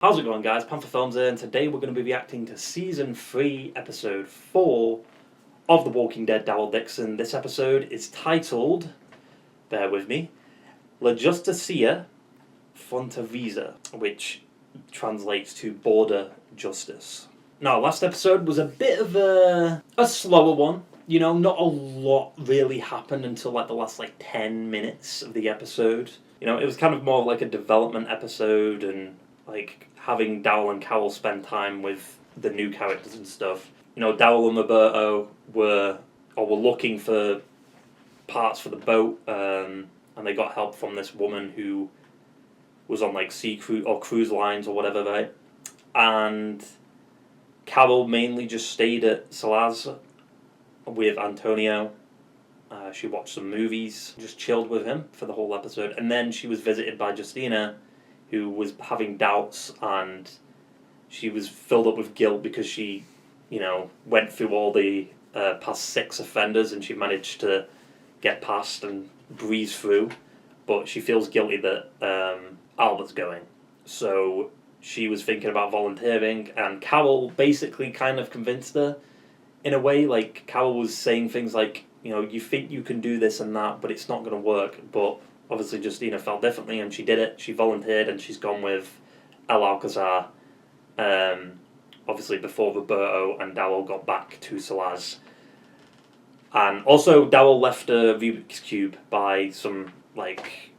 How's it going, guys? Panther Films here, and today we're going to be reacting to Season 3, Episode 4 of The Walking Dead, Daryl Dixon. This episode is titled, bear with me, La Justicia Fronteriza, which translates to Border Justice. Now, last episode was a bit of a slower one. You know, not a lot really happened until like the last 10 minutes of the episode. You know, it was kind of more like a development episode and like having Daryl and Carol spend time with the new characters and stuff. You know, Daryl and Roberto were looking for parts for the boat, and they got help from this woman who was on like sea cruise or cruise lines or whatever, right? And Carol mainly just stayed at Salaz with Antonio. She watched some movies, just chilled with him for the whole episode, and then she was visited by Justina, who was having doubts, and she was filled up with guilt because she, you know, went through all the past 6 offenders and she managed to get past and breeze through, but she feels guilty that Albert's going. So she was thinking about volunteering, and Carol basically kind of convinced her in a way. Like, Carol was saying things like, you know, you think you can do this and that, but it's not going to work. But obviously Justina felt differently, and she did it. She volunteered, and she's gone with El Alcazar, obviously before Roberto and Daryl got back to Salaz. And also Daryl left a Rubik's Cube by some, like,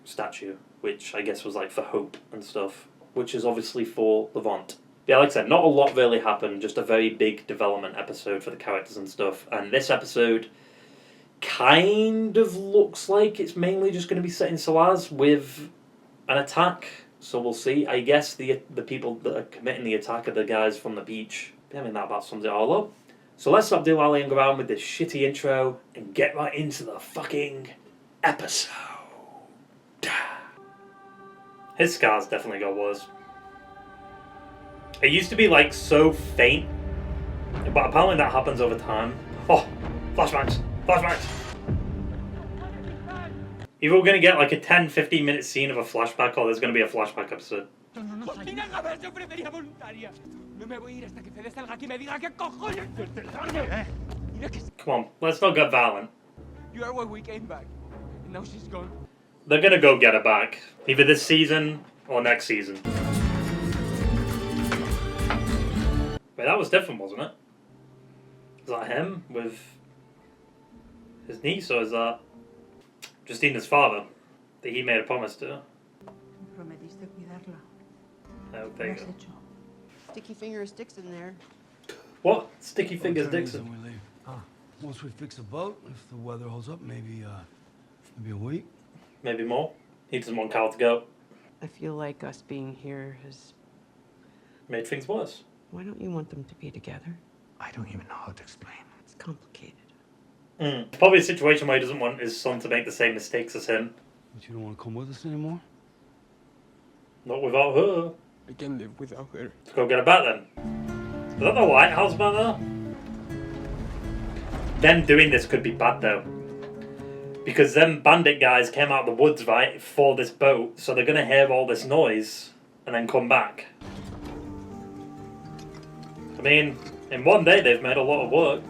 statue, which I guess was, like, for hope and stuff, which is obviously for Levant. Yeah, like I said, not a lot really happened, just a very big development episode for the characters and stuff. And this episode kind of looks like it's mainly just going to be set in Salaz with an attack, so we'll see. I guess the people that are committing the attack are the guys from the beach. I mean, that about sums it all up. So let's stop dilly-dallying around with this shitty intro and get right into the fucking episode. His scars definitely got worse. It used to be like so faint, but apparently that happens over time. Oh, flashbacks. Flashbacks. Either we're going to get like a 10-15 minute scene of a flashback, or there's going to be a flashback episode. Come on, let's not get violent. You are why we came back, and now she's gone. They're going to go get her back, either this season or next season. Wait, that was different, wasn't it? Is that him with his niece, or is that Justina's father that he made a promise to? Oh, there you go. Sticky Fingers Dixon there. What? Sticky Fingers Dixon? We leave. Once we fix the boat, if the weather holds up, maybe a week. Maybe more. He doesn't want Carl to go. I feel like us being here has made things worse. Why don't you want them to be together? I don't even know how to explain. It's complicated. It's probably a situation where he doesn't want his son to make the same mistakes as him. But you don't want to come with us anymore? Not without her. I can live without her. Let's go get her back then. Is that the lighthouse back there? Them doing this could be bad though. Because them bandit guys came out of the woods, right, for this boat, so they're going to hear all this noise and then come back. I mean, in one day they've made a lot of work.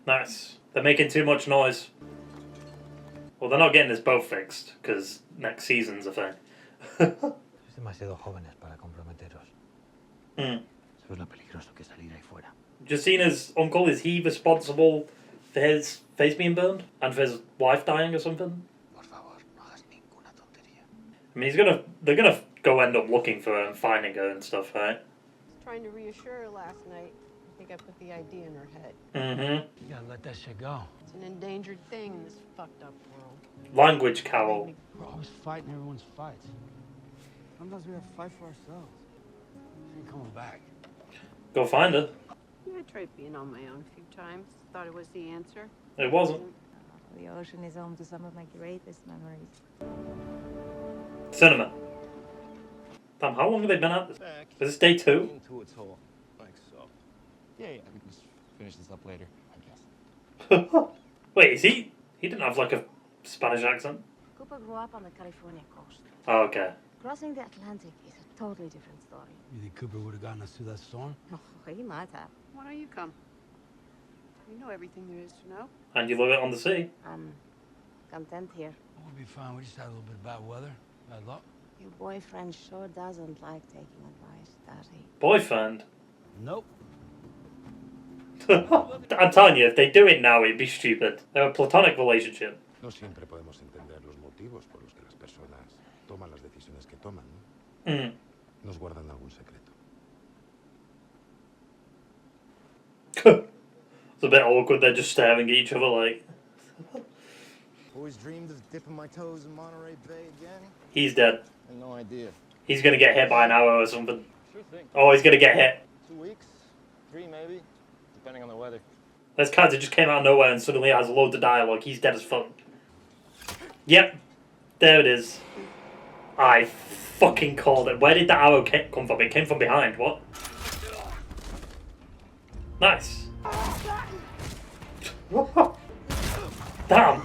Nice. They're making too much noise. Well, they're not getting this boat fixed, because next season's a thing. Sois demasiado jóvenes para comprometeros. Sabes lo peligroso que es salir ahí fuera. Justina's uncle, is he responsible for his face being burned? And for his wife dying or something? Por favor, no hagas ninguna tontería. I mean, they're gonna go end up looking for her and finding her and stuff, right? Trying to reassure her last night. I think I put the idea in her head. You gotta let that shit go. It's an endangered thing in this fucked up world. Language, Carol. We're always fighting everyone's fights. Sometimes we have to fight for ourselves. She ain't coming back. Go find her. Yeah, I tried being on my own a few times. Thought it was the answer. It wasn't. The ocean is home to some of my greatest memories. Cinema. Damn, how long have they been at this? Is this day 2? Into its hole, like so. Yeah, we can just finish this up later, I guess. Wait, is he didn't have like a Spanish accent? Cooper grew up on the California coast. Oh, okay. Crossing the Atlantic is a totally different story. You think Cooper would have gotten us through that storm? Oh, he might have. Why don't you come? You know everything there is to know. And you love it on the sea. I'm content here. We'll be fine. We just had a little bit of bad weather. Bad luck. Your boyfriend sure doesn't like taking advice, does he? Boyfriend? Nope. I'm telling you, if they do it now, it'd be stupid. They're a platonic relationship. No siempre podemos entender los motivos por los que las personas toman las decisiones que toman, ¿no? Nos guardan algún secreto. It's a bit awkward, they're just staring at each other like... Always dreamed of dipping my toes in Monterey Bay again. He's dead. I had no idea. He's gonna get hit by an arrow or something. Sure thing. Oh, he's gonna get hit. 2 weeks, 3 maybe, depending on the weather. This character just came out of nowhere and suddenly has loads of dialogue. He's dead as fuck. Yep. There it is. I fucking called it. Where did the arrow come from? It came from behind. What? Nice. Damn.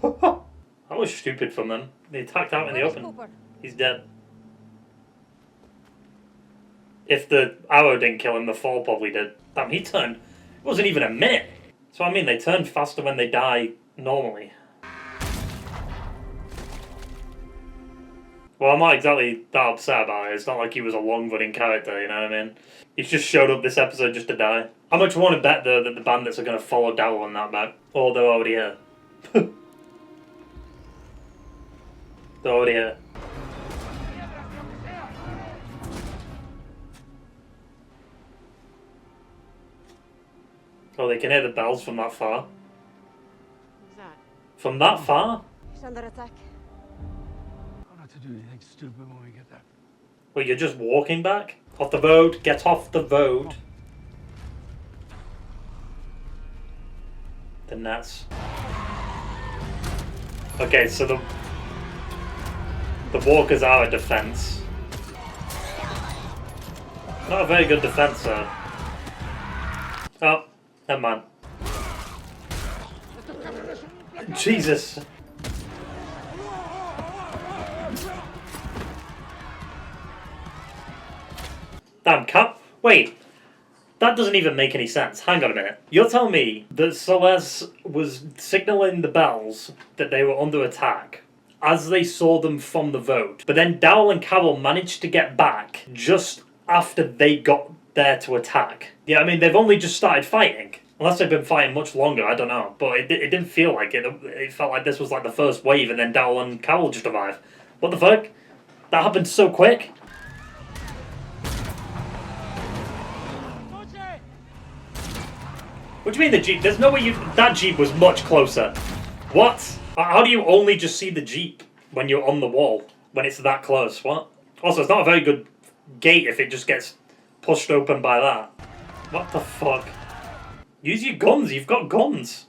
That was stupid from them. They attacked out in the open. He's dead. If the arrow didn't kill him, the fall probably did. Damn, he turned... It wasn't even a minute. So I mean, they turn faster when they die normally. Well, I'm not exactly that upset about it. It's not like he was a long-running character, you know what I mean? He's just showed up this episode just to die. How much want to bet, though, that the bandits are going to follow Daryl on that back? Or they're already here. They're already here. Oh, they can hear the bells from that far. Who's that? From that far? He's under attack. Try not to do anything stupid when we get there. Wait, you're just walking back? Off the road? Get off the road. The nets. Okay, so the walkers are a defense. Not a very good defense, though. Oh, never mind. Jesus. Damn, cut. Wait. That doesn't even make any sense. Hang on a minute. You're telling me that Celeste was signaling the bells that they were under attack as they saw them from the road, but then Daryl and Carol managed to get back just after they got there to attack. Yeah, I mean, they've only just started fighting. Unless they've been fighting much longer, I don't know. But it didn't feel like it. It felt like this was like the first wave and then Daryl and Carol just arrived. What the fuck? That happened so quick? What do you mean the Jeep? There's no way you... That Jeep was much closer. What? How do you only just see the Jeep when you're on the wall? When it's that close? What? Also, it's not a very good gate if it just gets pushed open by that. What the fuck? Use your guns. You've got guns.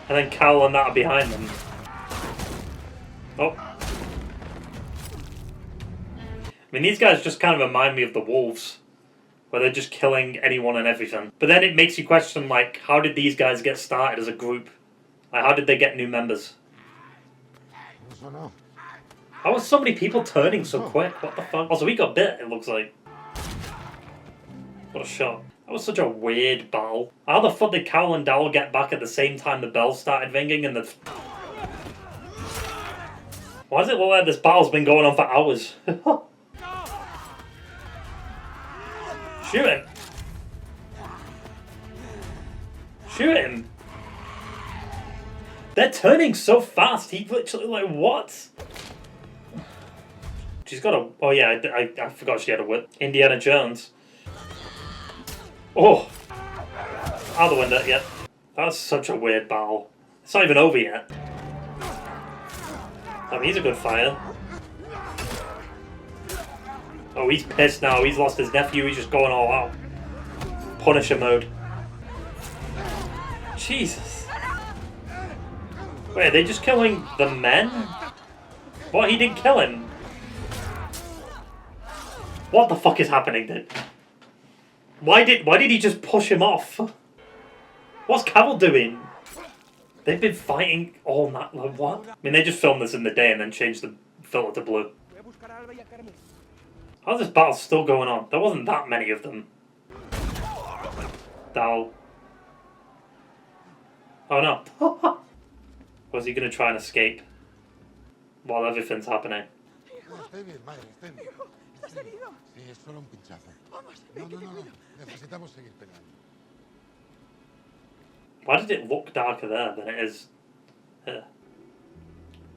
And then Carol and that are behind them. Oh. I mean, these guys just kind of remind me of the wolves, where they're just killing anyone and everything. But then it makes you question, like, how did these guys get started as a group? Like, how did they get new members? I don't know. How are so many people turning so quick? What the fuck? Also, we got bit, it looks like. What a shot. That was such a weird battle. How the fuck did Carol and Daryl get back at the same time the bells started ringing and the... Why does it look like this battle's been going on for hours? Shoot him! Shoot him! They're turning so fast, he literally like, what? She's got a... Oh yeah, I forgot she had a whip. Indiana Jones. Oh! Out the window, yeah. That's such a weird battle. It's not even over yet. I mean, he's a good fighter. Oh, he's pissed now. He's lost his nephew. He's just going all out. Punisher mode. Jesus. Wait, are they just killing the men? What? He didn't kill him? What the fuck is happening then? Why did he just push him off? What's Carol doing? They've been fighting all night. Like, what? I mean, they just filmed this in the day and then changed the filter to blue. How's this battle still going on? There wasn't that many of them. Daryl. Oh no. Was he gonna try and escape while everything's happening? Estoy bien, madre, estoy bien. ¿Estás herido? Sí, es solo un pinchazo. Vamos, No. Necesitamos seguir peleando. Why did it look darker there than it is here?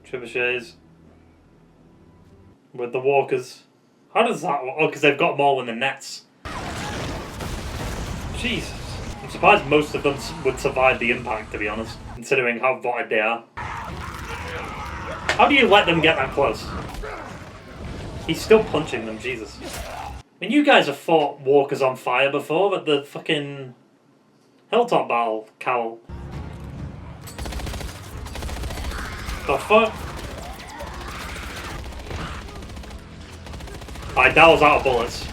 Trebuchets with the walkers. How does that work? Oh, because they've got them all in the nets. Jesus. I'm surprised most of them would survive the impact, to be honest, considering how voted they are. How do you let them get that close? He's still punching them, Jesus. I mean, you guys have fought walkers on fire before at the fucking Hilltop battle, Carol. The fuck? Alright, Daryl's out of bullets.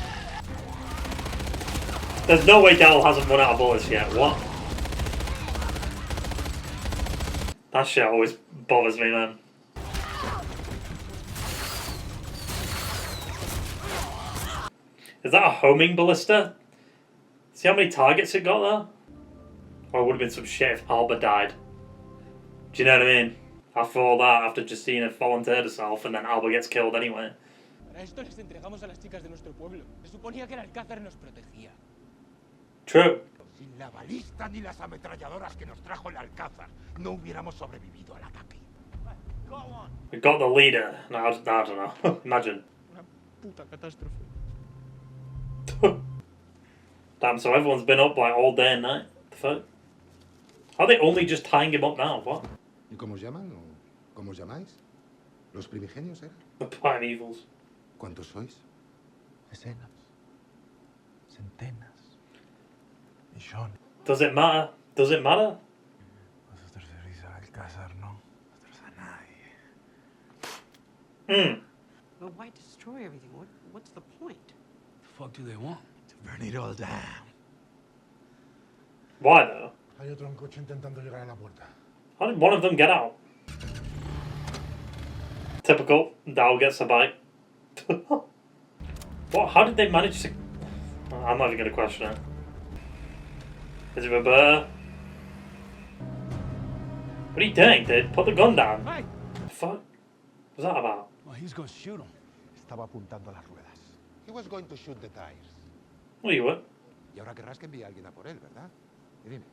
There's no way Daryl hasn't run out of bullets yet. What? That shit always bothers me, man. Is that a homing ballista? See how many targets it got there? Or it would have been some shit if Alba died. Do you know what I mean? After all that, after Justina volunteered herself and then Alba gets killed anyway. Para esto les entregamos a las chicas de nuestro pueblo. Se suponía que el alcázar nos protegía. True. Sin la balista ni las ametralladoras que nos trajo el alcázar, no hubiéramos sobrevivido al ataque. We got the leader. No, I don't know. Imagine. Una puta catástrofe. Damn, so everyone's been up like all day and night. The fuck? Are they only just tying him up now? What? ¿Y cómo os llaman o cómo os llamáis? ¿Los primigenios eran? The primevals. ¿Cuántos sois? Decenas. Centenas. Millón. Does it matter? Does it matter? Vosotros servís al Alcázar, ¿no? Nosotros a nadie. But why destroy everything? What's the point? The fuck do they want? To burn it all down. Why though? Hay otro en coche intentando llegar a la puerta. How did one of them get out? Typical. Daryl gets a bite. What? How did they manage to... I'm not even going to question it. Is it Roberto? What are you doing, dude? Put the gun down. Hey! What the fuck was that about? Well, he's gonna shoot him. Estaba apuntando a las ruedas. He was going to shoot the tires. Well, you would. Y ahora querrás que envíe a alguien a por él, ¿verdad? Y dime,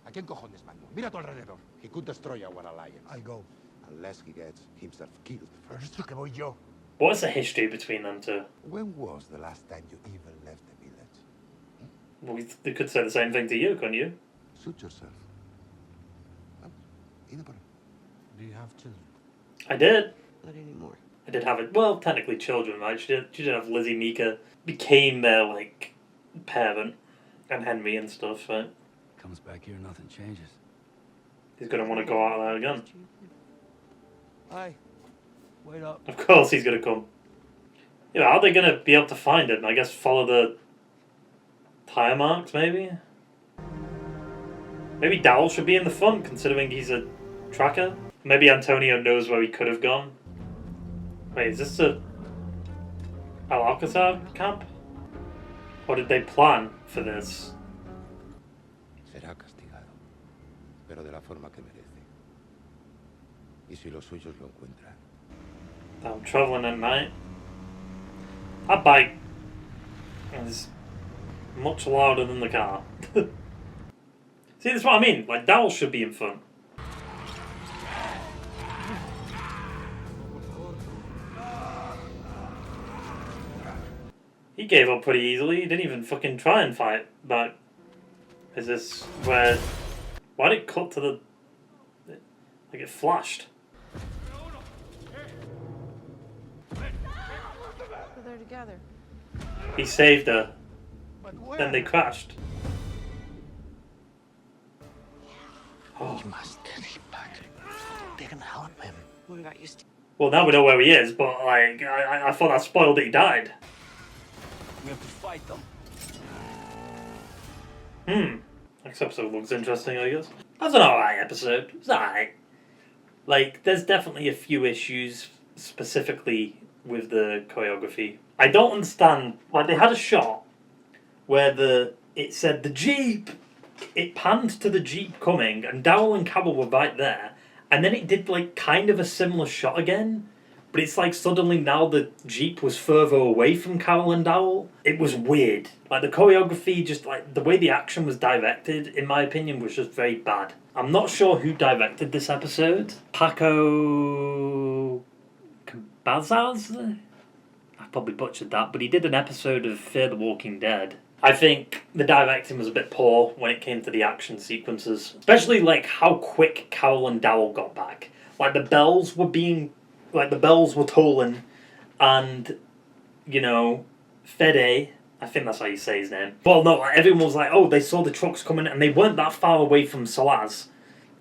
¿a quién cojones mando? Mira a tu alrededor. He could destroy our alliance. I'll go. Unless he gets himself killed first. Esto que voy yo. What is the history between them two? When was the last time you even left the village? Well, they could say the same thing to you, couldn't you? Suit yourself. Vamos, id a por él. Do you have children? I did. Not anymore. I did have it. Well, technically children, right? She did have Lizzie Mika. Became their, like, parent. And Henry and stuff, right? Comes back here, nothing changes. He's going to want to go out there again. Hey, wait up. Of course he's going to come. Yeah, how are they going to be able to find him? I guess follow the tire marks, maybe? Maybe Daryl should be in the front, considering he's a tracker. Maybe Antonio knows where he could have gone. Wait, is this a Alcázar camp? Or did they plan for this? Será castigado, pero de la forma que merece. Y si los suyos lo encuentran. I'm traveling at night. That bike is much louder than the car. See, that's what I mean. Like, Daryl should be in front. He gave up pretty easily. He didn't even fucking try and fight back. Is this where... Why did it cut to the... Like, it flashed. So they're together. He saved her. But where? Then they crashed. Oh. You must get him back. They can help him. One got used to. Well, now we know where he is, but, like, I thought that spoiled that he died. We have to fight them. Next episode looks interesting, I guess. That's an alright episode. It's alright. Like, there's definitely a few issues, specifically with the choreography. I don't understand. Like, they had a shot where it said the Jeep. It panned to the Jeep coming, and Daryl and Carol were right there. And then it did, like, kind of a similar shot again. But it's like suddenly now the Jeep was further away from Carol and Daryl. It was weird. Like, the choreography, just like the way the action was directed, in my opinion, was just very bad. I'm not sure who directed this episode. Paco Cabazas? I probably butchered that, but he did an episode of Fear the Walking Dead. I think the directing was a bit poor when it came to the action sequences. Especially, like, how quick Carol and Daryl got back. Like, the bells were tolling, and, you know, Fede, I think that's how you say his name. Well, no, like, everyone was like, oh, they saw the trucks coming, and they weren't that far away from Salaz,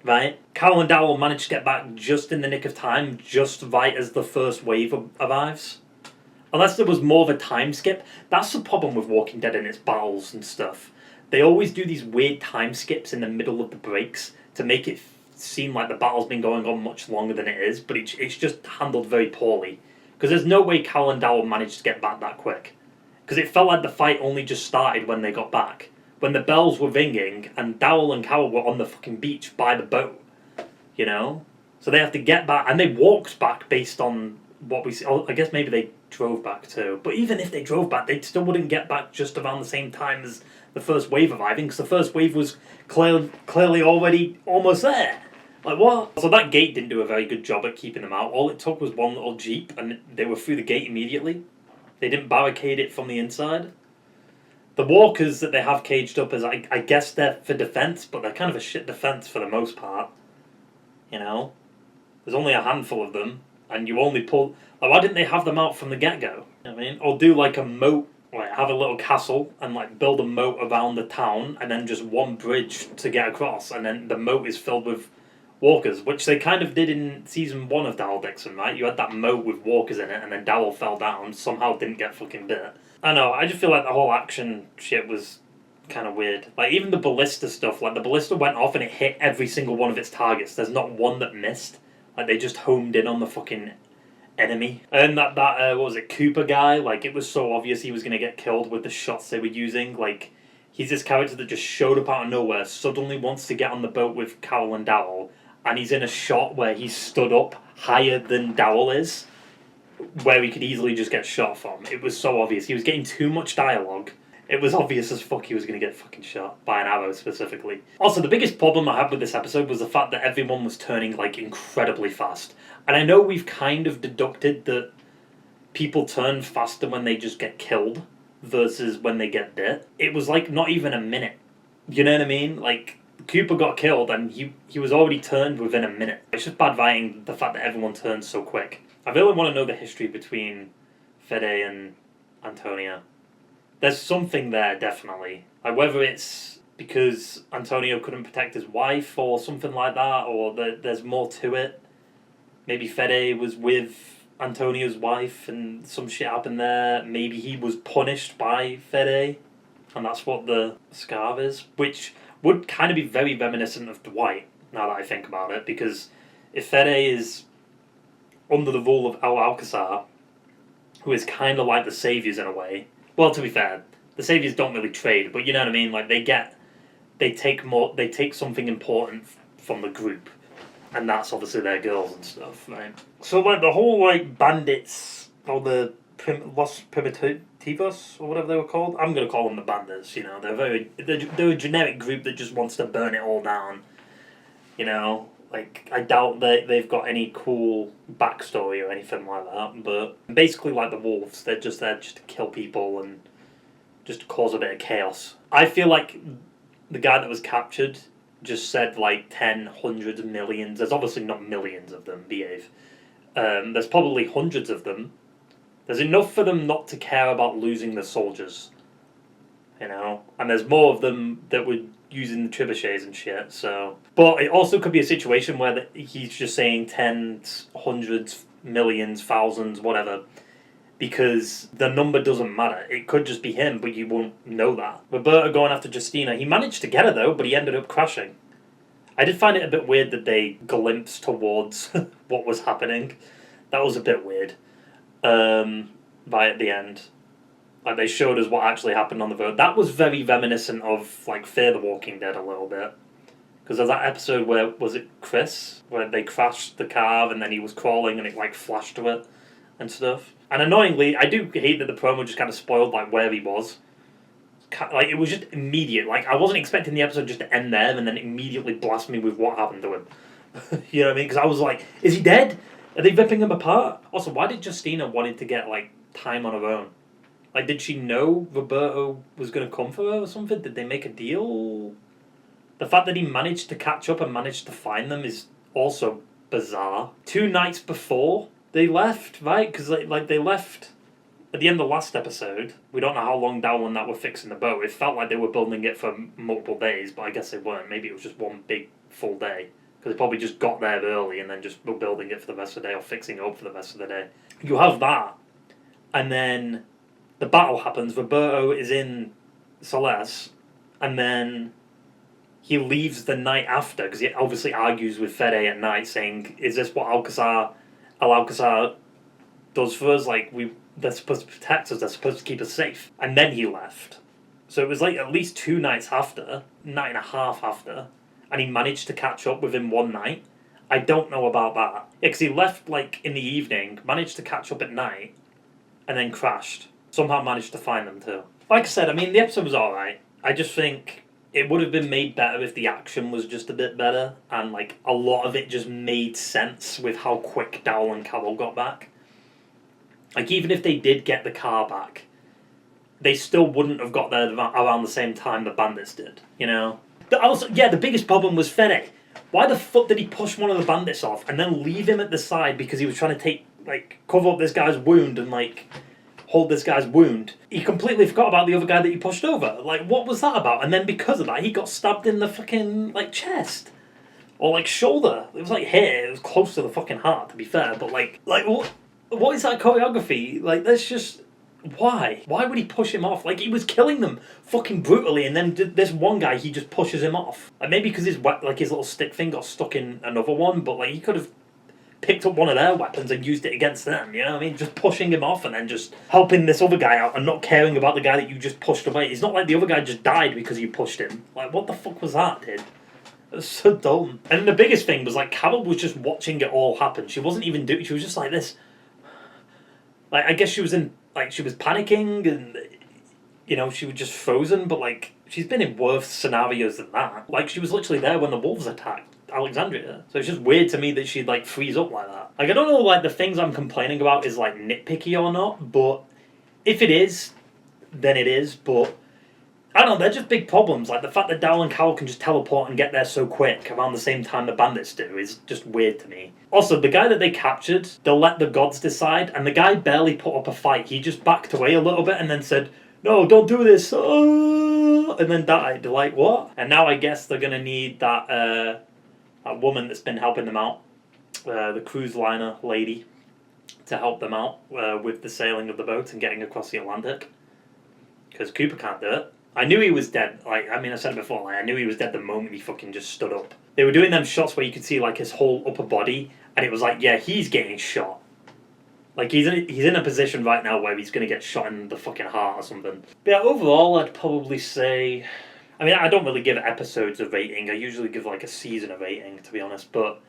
right? Carol and Daryl managed to get back just in the nick of time, just right as the first wave arrives. Unless there was more of a time skip. That's the problem with Walking Dead and its battles and stuff. They always do these weird time skips in the middle of the breaks to make it seem like the battle's been going on much longer than it is, but it's just handled very poorly. Because there's no way Carol and Daryl managed to get back that quick. Because it felt like the fight only just started when they got back. When the bells were ringing and Daryl and Carol were on the fucking beach by the boat. You know? So they have to get back, and they walked back based on what we see. I guess maybe they drove back too. But even if they drove back, they still wouldn't get back just around the same time as the first wave arriving, because the first wave was clearly already almost there. Like, what? So that gate didn't do a very good job at keeping them out. All it took was one little Jeep, and they were through the gate immediately. They didn't barricade it from the inside. The walkers that they have caged up, I guess they're for defense, but they're kind of a shit defense for the most part. You know? There's only a handful of them, and you only pull... Like, why didn't they have them out from the get-go? You know what I mean? Or do like a moat, like have a little castle and like build a moat around the town, and then just one bridge to get across, and then the moat is filled with walkers, which they kind of did in season 1 of Daryl Dixon, right? You had that moat with walkers in it, and then Daryl fell down, somehow didn't get fucking bit. I know, I just feel like the whole action shit was kind of weird. Like, even the ballista stuff, like the ballista went off and it hit every single one of its targets. There's not one that missed. Like, they just homed in on the fucking enemy. And that what was it, Cooper guy, like, it was so obvious he was going to get killed with the shots they were using. Like, he's this character that just showed up out of nowhere, suddenly wants to get on the boat with Carol and Daryl, and he's in a shot where he's stood up higher than Daryl is, where he could easily just get shot from. It was so obvious. He was getting too much dialogue. It was obvious as fuck he was going to get fucking shot by an arrow specifically. Also, the biggest problem I had with this episode was the fact that everyone was turning, like, incredibly fast. And I know we've kind of deducted that people turn faster when they just get killed versus when they get bit. It was, like, not even a minute. You know what I mean? Like, Cooper got killed and he was already turned within a minute. It's just bad writing, the fact that everyone turns so quick. I really want to know the history between Fede and Antonio. There's something there, definitely. Like, whether it's because Antonio couldn't protect his wife or something like that, or there's more to it. Maybe Fede was with Antonio's wife and some shit happened there. Maybe he was punished by Fede, and that's what the scar is. Which would kind of be very reminiscent of Dwight, now that I think about it, because if Fede is under the rule of El Alcazar, who is kind of like the saviors in a way. Well, to be fair, the saviors don't really trade, but you know what I mean. Like they take something important from the group, and that's obviously their girls and stuff, right? So like the whole like bandits or the Los Primitivos or whatever they were called. I'm gonna call them the bandits. You know, they're a generic group that just wants to burn it all down. You know. Like, I doubt that they've got any cool backstory or anything like that, but basically like the wolves, they're just there just to kill people and just to cause a bit of chaos. I feel like the guy that was captured just said like 10, hundreds, millions. There's obviously not millions of them, behave. There's probably hundreds of them. There's enough for them not to care about losing the soldiers, you know? And there's more of them that would using the trebuchets and shit, so... But it also could be a situation where he's just saying tens, hundreds, millions, thousands, whatever, because the number doesn't matter. It could just be him, but you won't know that. Roberto going after Justina, he managed to get her though, but he ended up crashing. I did find it a bit weird that they glimpsed towards what was happening. That was a bit weird. Right at the end. Like, they showed us what actually happened on the road. That was very reminiscent of, like, Fear the Walking Dead a little bit. Because there's that episode where, was it Chris? Where they crashed the car and then he was crawling and it, like, flashed to it and stuff. And annoyingly, I do hate that the promo just kind of spoiled, like, where he was. Like, it was just immediate. Like, I wasn't expecting the episode just to end there and then immediately blast me with what happened to him. You know what I mean? Because I was like, is he dead? Are they ripping him apart? Also, why did Justina wanted to get, like, time on her own? Like, did she know Roberto was going to come for her or something? Did they make a deal? The fact that he managed to catch up and managed to find them is also bizarre. 2 nights before they left, right? Because, like they left at the end of the last episode. We don't know how long Daryl and that were fixing the boat. It felt like they were building it for multiple days, but I guess they weren't. Maybe it was just one big full day. Because they probably just got there early and then just were building it for the rest of the day or fixing it up for the rest of the day. You have that. And then the battle happens. Roberto is in Celeste. And then he leaves the night after. Because he obviously argues with Fede at night saying, is this what Alcazar does for us? Like, they're supposed to protect us. They're supposed to keep us safe. And then he left. So it was like at least 2 nights after. Night and a half after. And he managed to catch up within 1 night. I don't know about that. Yeah, because he left, like, in the evening, managed to catch up at night, and then crashed. Somehow managed to find them, too. Like I said, I mean, the episode was alright. I just think it would have been made better if the action was just a bit better, and, like, a lot of it just made sense with how quick Daryl and Carol got back. Like, even if they did get the car back, they still wouldn't have got there around the same time the bandits did, you know? The biggest problem was Fede. Why the fuck did he push one of the bandits off and then leave him at the side because he was trying to cover up this guy's wound and, like, hold this guy's wound? He completely forgot about the other guy that he pushed over. Like, what was that about? And then because of that, he got stabbed in the fucking, like, chest. Or, like, shoulder. It was, like, here. It was close to the fucking heart, to be fair. But, like what is that choreography? Like, that's just... Why? Why would he push him off? Like, he was killing them fucking brutally, and then this one guy, he just pushes him off. Like, maybe because his little stick thing got stuck in another one, but, like, he could have picked up one of their weapons and used it against them, you know what I mean? Just pushing him off and then just helping this other guy out and not caring about the guy that you just pushed away. It's not like the other guy just died because you pushed him. Like, what the fuck was that, dude? It was so dumb. And the biggest thing was, like, Carol was just watching it all happen. She wasn't even doing... She was just like this. Like, I guess she was in... Like, she was panicking and, you know, she was just frozen, but, like, she's been in worse scenarios than that. Like, she was literally there when the wolves attacked Alexandria. So it's just weird to me that she'd, like, freeze up like that. Like, I don't know, like, the things I'm complaining about is, like, nitpicky or not, but if it is, then it is, but I don't know, they're just big problems. Like, the fact that Daryl and Carol can just teleport and get there so quick around the same time the bandits do is just weird to me. Also, the guy that they captured, they'll let the gods decide, and the guy barely put up a fight. He just backed away a little bit and then said, no, don't do this, and then died. Like, what? And now I guess they're going to need that woman that's been helping them out, the cruise liner lady, to help them out with the sailing of the boat and getting across the Atlantic. Because Cooper can't do it. I knew he was dead. Like, I mean, I said it before. Like, I knew he was dead the moment he fucking just stood up. They were doing them shots where you could see, like, his whole upper body, and it was like, yeah, he's getting shot. Like, he's in a position right now where he's going to get shot in the fucking heart or something. But yeah, overall, I'd probably say... I mean, I don't really give episodes a rating. I usually give, like, a season a rating, to be honest. But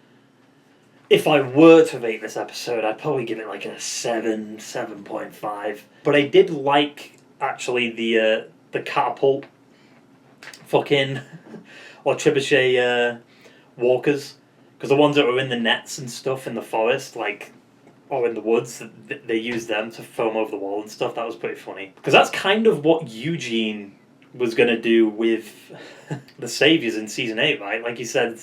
if I were to rate this episode, I'd probably give it, like, a 7, 7.5. But I did like, actually, the catapult fucking or trebuchet walkers, because the ones that were in the nets and stuff in the forest, like, or in the woods, they used them to throw them over the wall and stuff. That was pretty funny, because that's kind of what Eugene was going to do with the Saviors in season 8, right? Like he said,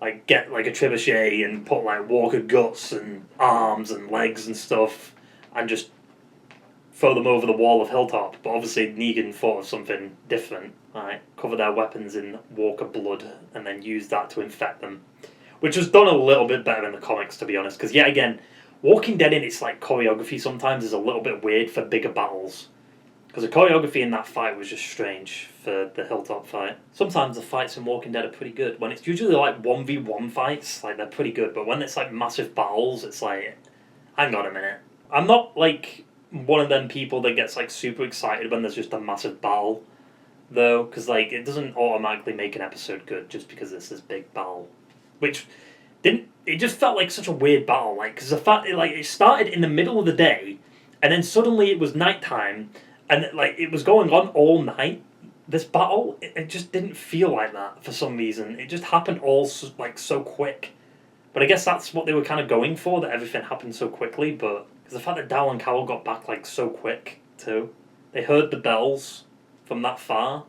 like, get like a trebuchet and put like walker guts and arms and legs and stuff and just throw them over the wall of Hilltop. But obviously Negan thought of something different. Right, cover their weapons in walker blood and then use that to infect them, which was done a little bit better in the comics, to be honest, because yet again, Walking Dead in its like choreography sometimes is a little bit weird for bigger battles, because Because the choreography in that fight was just strange for the hilltop fight. Sometimes the fights in Walking Dead are pretty good. When it's usually like 1v1 fights, like they're pretty good. But when it's like massive battles, it's like, hang on a minute. I'm not like one of them people that gets like super excited when there's just a massive battle, though, because like it doesn't automatically make an episode good just because it's this big battle, which didn't. It just felt like such a weird battle, like because the fact it started in the middle of the day, and then suddenly it was nighttime. And like it was going on all night. This battle, it just didn't feel like that for some reason. It just happened all so quick. But I guess that's what they were kind of going for, that everything happened so quickly. But because the fact that Daryl and Carol got back like so quick too, they heard the bells from that far,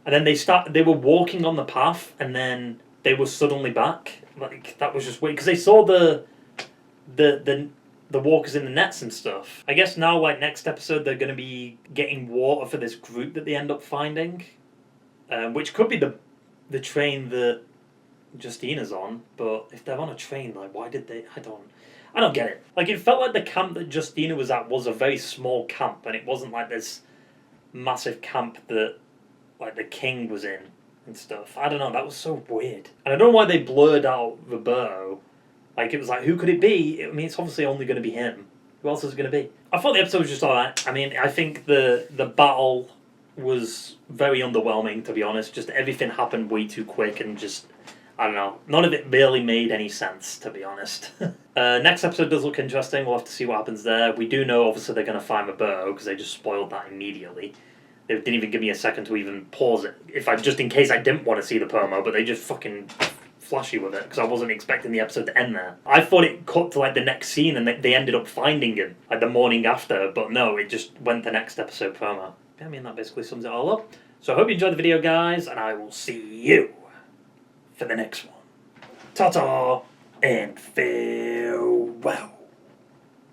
and then they were walking on the path, and then they were suddenly back. Like that was just weird because they saw the walkers in the nets and stuff. I guess now, like, next episode, they're going to be getting water for this group that they end up finding. Which could be the train that Justina's on. But if they're on a train, like, why did they... I don't get it. Like, it felt like the camp that Justina was at was a very small camp. And it wasn't like this massive camp that, like, the king was in and stuff. I don't know, that was so weird. And I don't know why they blurred out Roberto. Like, it was like, who could it be? I mean, it's obviously only going to be him. Who else is it going to be? I thought the episode was just alright. I mean, I think the battle was very underwhelming, to be honest. Just everything happened way too quick and just, I don't know. None of it really made any sense, to be honest. Next episode does look interesting. We'll have to see what happens there. We do know, obviously, they're going to find Roberto, because they just spoiled that immediately. They didn't even give me a second to even pause it. Just in case I didn't want to see the promo, but they just fucking... flashy with it because I wasn't expecting the episode to end there. I thought it cut to like the next scene and they ended up finding him like the morning after, but no, it just went to next episode promo. I mean, that basically sums it all up. So I hope you enjoyed the video, guys, and I will see you for the next one. Ta-ta and farewell.